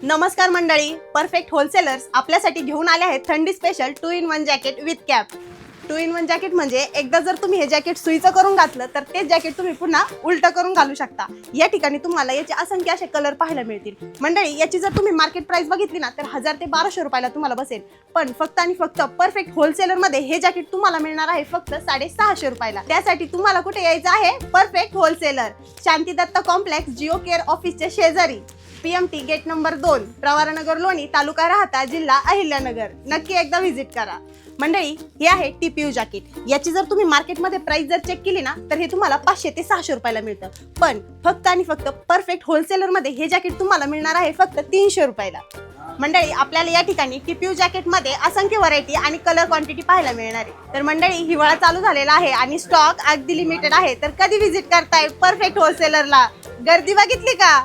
नमस्कार मंडळी, perfect wholesalers आपल्यासाठी घेऊन आले आहेत थंडी special 2 in 1 jacket with cap. 2 in 1 jacket म्हणजे एकदा जर तुम्ही हे जॅकेट सुईचं करून घातलं तर तेच जॅकेट तुम्ही पुन्हा उलटं करून घालू शकता। या ठिकाणी तुम्हाला याचे असंख्य असे कलर पाहायला मिळतील। मंडळी, याची जर तुम्ही मार्केट प्राइस बघितली ना तर 1000 ते 1200 रुपयाला तुम्हाला बसेल, पण फक्त आणि फक्त परफेक्ट होलसेलर मध्ये हे जॅकेट तुम्हाला मिळणार आहे फक्त 650 रुपयाला। त्यासाठी तुम्हाला कुठे यायचं आहे? परफेक्ट होलसेलर, शांती दत्त कॉम्प्लेक्स, जिओ केअर ऑफिसच्या शेजारी, PMT गेट नंबर 2, प्रवरानगर लोणी, तालुका राहता, जिल्हा अहिल्यानगर। नक्की एकदा व्हिजिट करा। मंडळी, हे आहे TPU जॅकेट। याची जर तुम्ही मार्केटमध्ये प्राइस जर चेक केली ना तर हे तुम्हाला 500 ते 600 रुपयाला मिळतं, पण फक्त आणि फक्त परफेक्ट होलसेलर मध्ये हे जॅकेट तुम्हाला मिळणार आहे फक्त 300 रुपयाला। मंडळी, आपल्याला या ठिकाणी TPU जॅकेट मध्ये असंख्य व्हरायटी आणि कलर क्वांटिटी पाहायला मिळणार आहे। तर मंडळी, हिवाळा चालू झालेला आहे आणि स्टॉक अगदी लिमिटेड आहे, तर कधी व्हिजिट करताय परफेक्ट होलसेलरला? गर्दी बघितली का?